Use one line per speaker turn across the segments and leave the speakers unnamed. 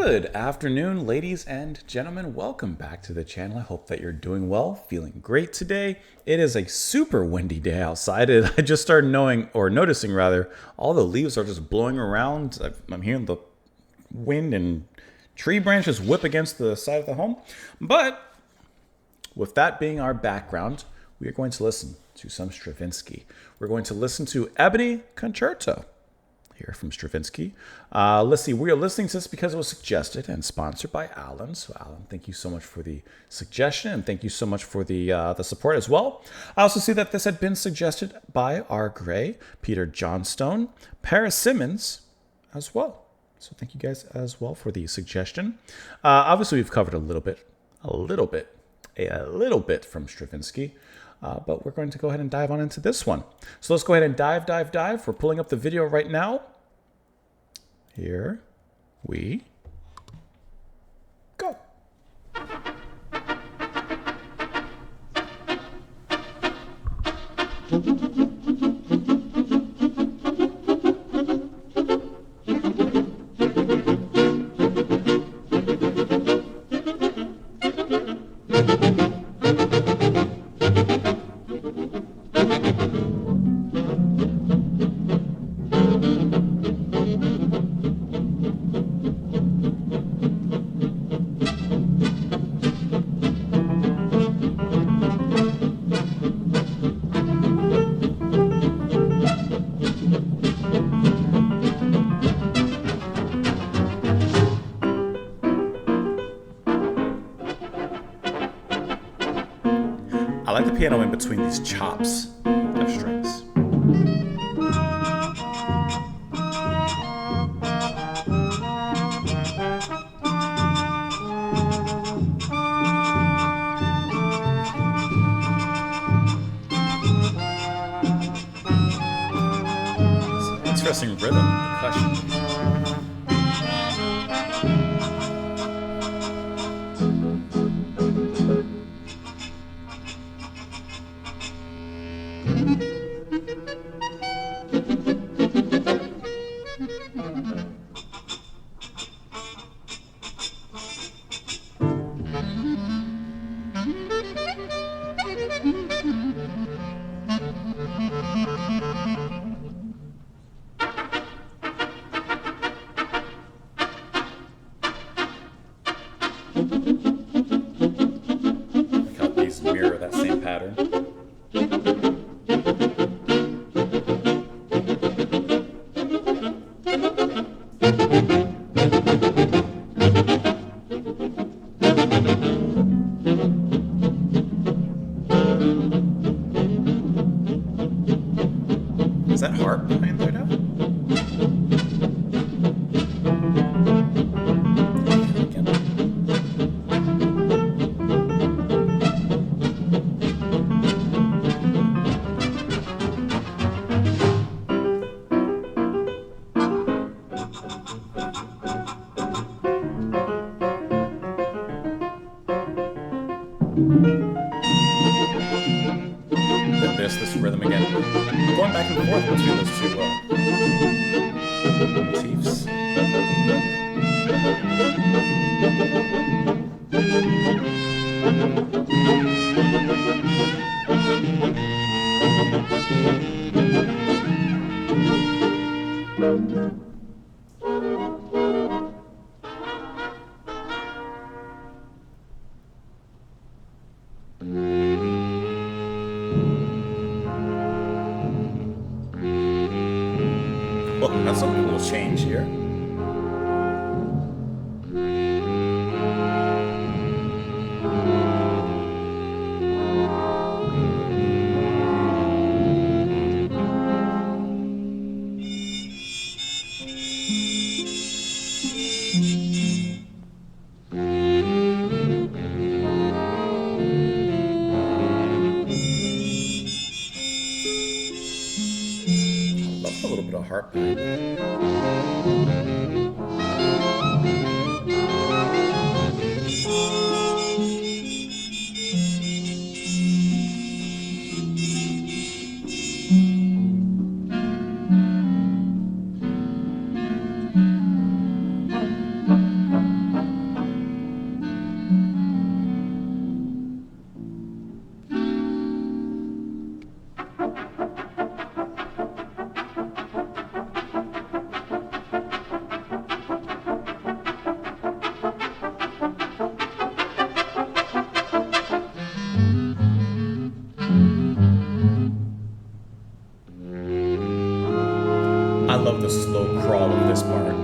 Good afternoon, ladies and gentlemen. Welcome back to the channel. I hope that you're doing well, feeling great today. It is a super windy day outside. I just started noticing rather, all the leaves are just blowing around. I'm hearing the wind and tree branches whip against the side of the home. But with that being our background, we are going to listen to some Stravinsky. We're going to listen to Ebony Concerto here from Stravinsky. Let's see, we are listening to this because it was suggested and sponsored by Alan. So Alan, thank you so much for the suggestion, and thank you so much for the support as well. I also see that this had been suggested by R. Gray, Peter Johnstone, Paris Simmons as well. So thank you guys as well for the suggestion. Obviously, we've covered a little bit from Stravinsky. But we're going to go ahead and dive on into this one. So let's go ahead and dive. We're pulling up the video right now. Here we go. I like the piano in between these chops of strings. It's an interesting rhythm, percussion. Look how these mirror that same pattern. Is that harp behind there now? Then there's this rhythm again. Going back and forth between those two motifs. Well, that's a cool change here. A little bit of harp behind it. the slow crawl of this part.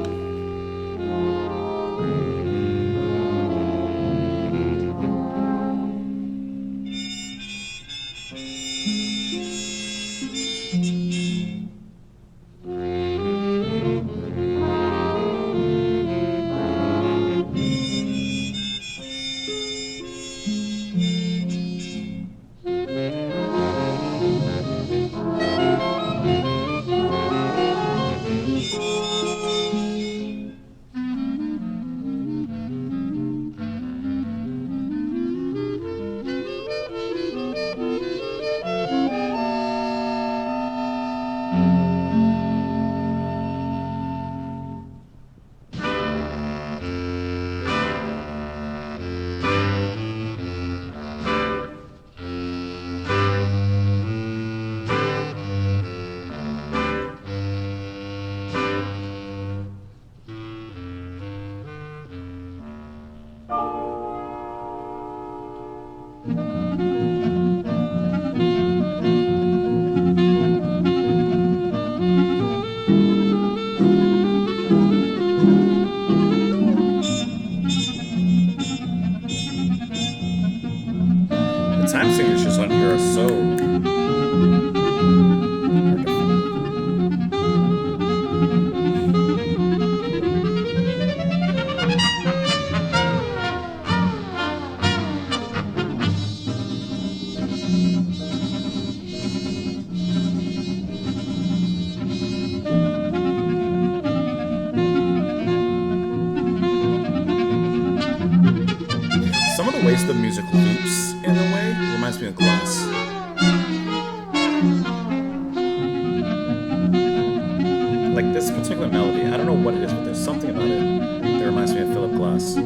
The time signatures on here are so hard to follow. Some of the ways the music loops in a way reminds me of Glass. Like this particular melody, I don't know what it is, but there's something about it that reminds me of Philip Glass.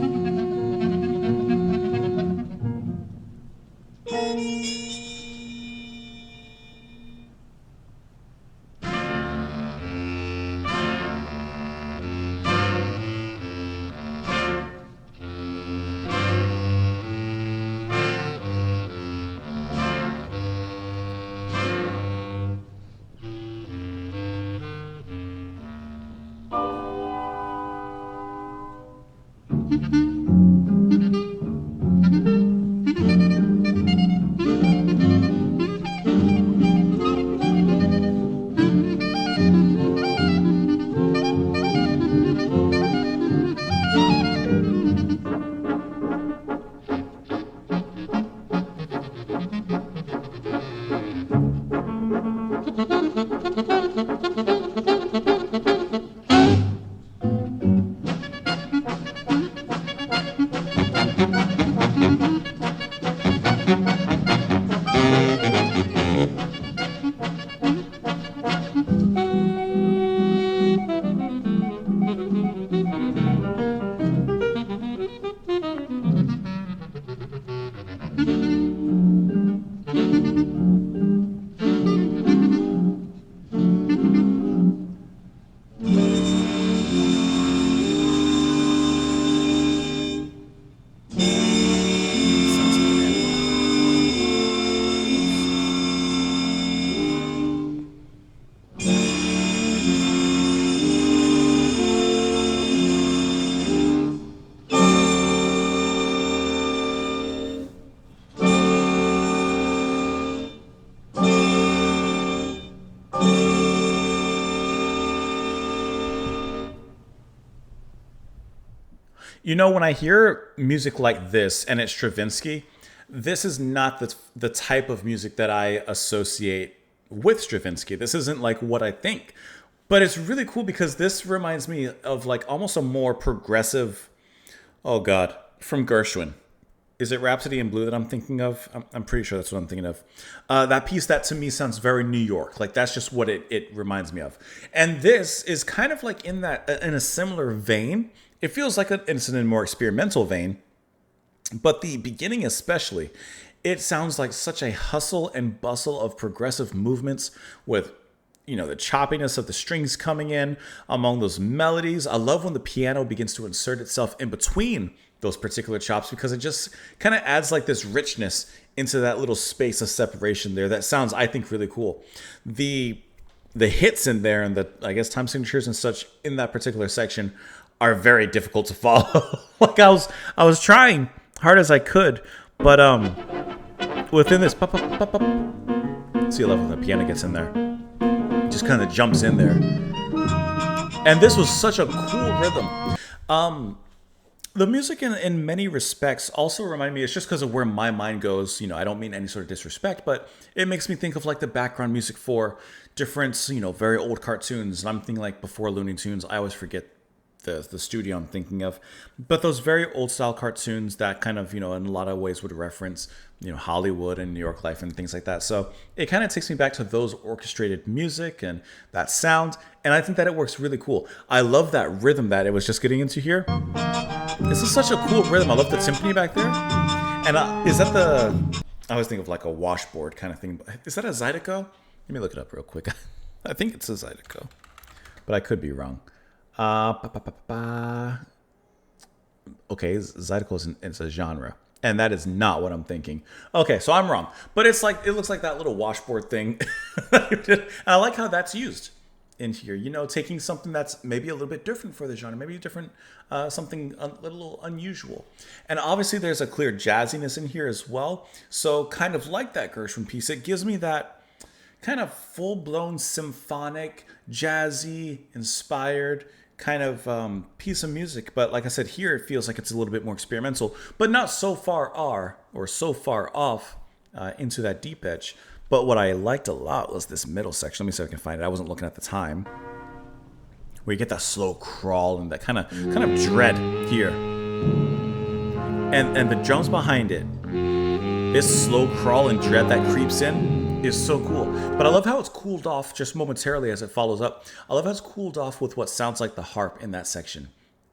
You know, when I hear music like this and it's Stravinsky, this is not the type of music that I associate with Stravinsky. This isn't like what I think. But it's really cool because this reminds me of like almost a more progressive, oh God, from Gershwin. Is it Rhapsody in Blue that I'm thinking of? I'm pretty sure that's what I'm thinking of. That piece that to me sounds very New York. Like that's just what it reminds me of. And this is kind of like in a similar vein. It feels like it's in a more experimental vein, but the beginning especially, it sounds like such a hustle and bustle of progressive movements with, you know, the choppiness of the strings coming in among those melodies. I love when the piano begins to insert itself in between those particular chops because it just kind of adds like this richness into that little space of separation there that sounds, I think, really cool. The the hits in there and the, I guess, time signatures and such in that particular section are very difficult to follow. Like I was trying hard as I could, but within this, pop, pop, pop, pop, see, I love when the piano gets in there, just kind of jumps in there, and this was such a cool rhythm. The music in many respects also remind me, it's just because of where my mind goes, you know, I don't mean any sort of disrespect, but it makes me think of like the background music for different, you know, very old cartoons. And I'm thinking like before Looney Tunes, I always forget the studio I'm thinking of, but those very old style cartoons that kind of, you know, in a lot of ways would reference, you know, Hollywood and New York life and things like that. So it kind of takes me back to those orchestrated music and that sound. And I think that it works really cool. I love that rhythm that it was just getting into here. This is such a cool rhythm. I love the timpani back there. And is that I always think of like a washboard kind of thing. Is that a Zydeco? Let me look it up real quick. I think it's a Zydeco, but I could be wrong. Okay, Zydeco is a genre, and that is not what I'm thinking. Okay, so I'm wrong, but it's like, it looks like that little washboard thing. And I like how that's used in here. You know, taking something that's maybe a little bit different for the genre, maybe different, something a little unusual. And obviously, there's a clear jazziness in here as well. So, kind of like that Gershwin piece, it gives me that kind of full-blown symphonic, jazzy, inspired kind of piece of music. But like I said, here it feels like it's a little bit more experimental, but not so far so far off into that deep edge. But what I liked a lot was this middle section. Let me see if I can find it. I wasn't looking at the time. Where you get that slow crawl and that kind of dread here, and the drums behind it. This slow crawl and dread that creeps in is so cool. But I love how it's cooled off just momentarily as it follows up. I love how it's cooled off with what sounds like the harp in that section.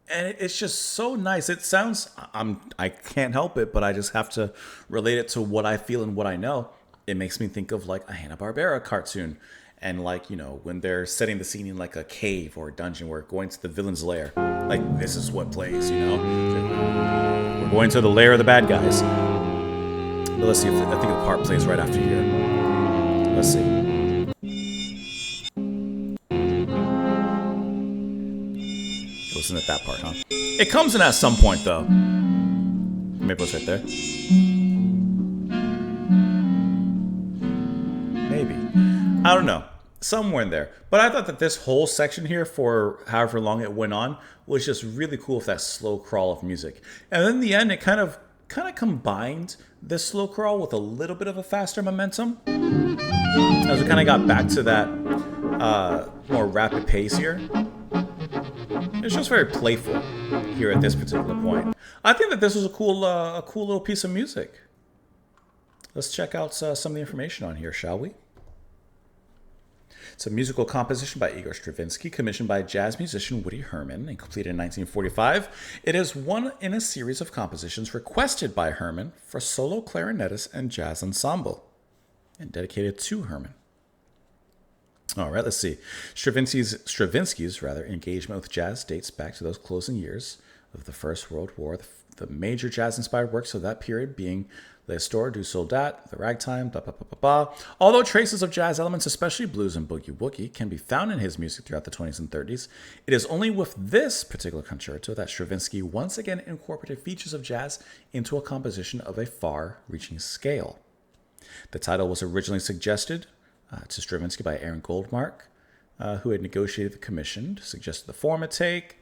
And it's just so nice. It sounds, I can't help it, but I just have to relate it to what I feel and what I know. It makes me think of like a Hanna-Barbera cartoon. And like, you know, when they're setting the scene in like a cave or a dungeon, we're going to the villain's lair. Like, this is what plays, you know? We're going to the lair of the bad guys. But let's see if, I think the part plays right after here. Let's see. It wasn't at that part, huh? It comes in at some point, though. Maybe it's right there. Maybe. I don't know. Somewhere in there. But I thought that this whole section here, for however long it went on, was just really cool with that slow crawl of music. And then in the end, it kind of combined this slow crawl with a little bit of a faster momentum. As we kind of got back to that more rapid pace here. It's just very playful here at this particular point. I think that this was a cool little piece of music. Let's check out some of the information on here, shall we? It's a musical composition by Igor Stravinsky, commissioned by jazz musician Woody Herman and completed in 1945. It is one in a series of compositions requested by Herman for solo clarinetist and jazz ensemble, and dedicated to Herman. All right, let's see. Stravinsky's engagement with jazz dates back to those closing years of the First World War. The major jazz-inspired works of that period being L'Histoire du Soldat, The Ragtime, blah, blah, blah, blah, blah. Although traces of jazz elements, especially blues and boogie-woogie, can be found in his music throughout the 20s and 30s, it is only with this particular concerto that Stravinsky once again incorporated features of jazz into a composition of a far-reaching scale. The title was originally suggested to Stravinsky by Aaron Goldmark, who had negotiated the commission, suggested the form it take.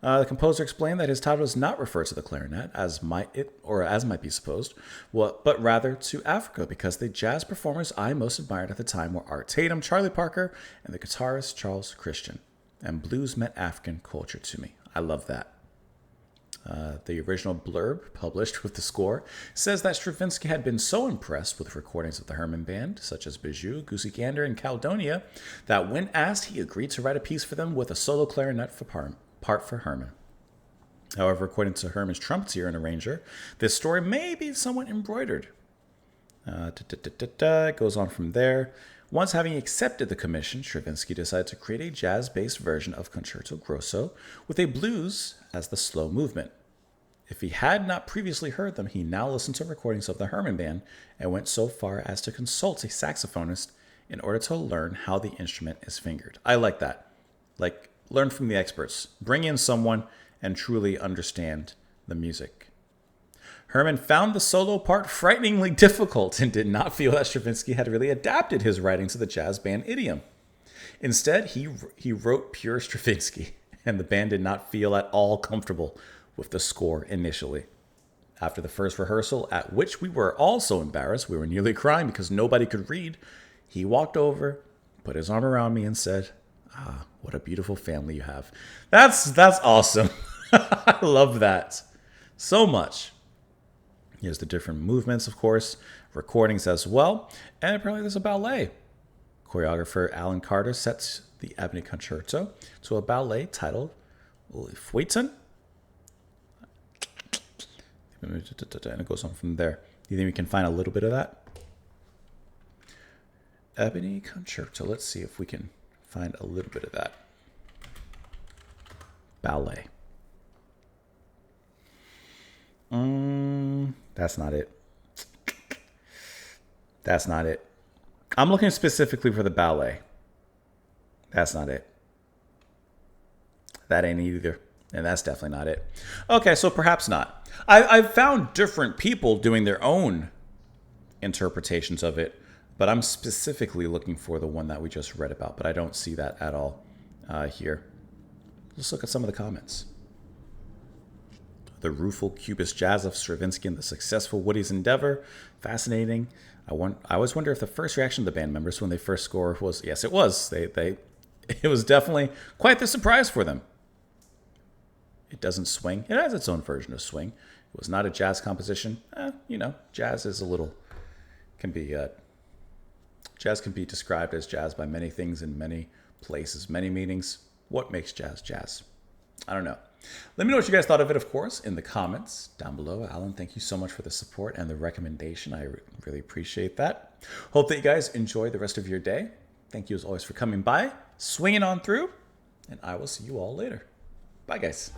The composer explained that his title does not refer to the clarinet, as might be supposed, but rather to Africa, because the jazz performers I most admired at the time were Art Tatum, Charlie Parker, and the guitarist Charles Christian. And blues meant African culture to me. I love that. The original blurb, published with the score, says that Stravinsky had been so impressed with recordings of the Herman Band, such as Bijou, Goosey Gander, and Caledonia, that when asked, he agreed to write a piece for them with a solo clarinet part for Herman. However, according to Herman's trumpeter and arranger, this story may be somewhat embroidered. It goes on from there. Once having accepted the commission, Stravinsky decided to create a jazz-based version of Concerto Grosso with a blues as the slow movement. If he had not previously heard them, he now listened to recordings of the Herman Band and went so far as to consult a saxophonist in order to learn how the instrument is fingered. I like that. Like, learn from the experts. Bring in someone and truly understand the music. Herman found the solo part frighteningly difficult and did not feel that Stravinsky had really adapted his writing to the jazz band idiom. Instead, he wrote pure Stravinsky, and the band did not feel at all comfortable with the score initially. After the first rehearsal, at which we were all so embarrassed we were nearly crying because nobody could read, he walked over, put his arm around me, and said, "Ah, what a beautiful family you have." That's awesome. I love that so much. Here's the different movements, of course, recordings as well, and apparently there's a ballet. Choreographer Alan Carter sets the Ebony Concerto to a ballet titled Feuilleton. And it goes on from there. Do you think we can find a little bit of that? Ebony Concerto. Let's see if we can find a little bit of that. Ballet. That's not it. That's not it. I'm looking specifically for the ballet. That's not it. That ain't either. And that's definitely not it. Okay, so perhaps not. I've found different people doing their own interpretations of it, but I'm specifically looking for the one that we just read about, but I don't see that at all here. Let's look at some of the comments. The rueful Cubist jazz of Stravinsky and the successful Woody's endeavor. Fascinating. I always wonder if the first reaction of the band members when they first score was, yes, it was. It was definitely quite the surprise for them. It doesn't swing. It has its own version of swing. It was not a jazz composition. Jazz is jazz can be described as jazz by many things in many places, many meanings. What makes jazz jazz? I don't know. Let me know what you guys thought of it, of course, in the comments down below. Alan, thank you so much for the support and the recommendation. I really appreciate that. Hope that you guys enjoy the rest of your day. Thank you as always for coming by, swinging on through, and I will see you all later. Bye, guys.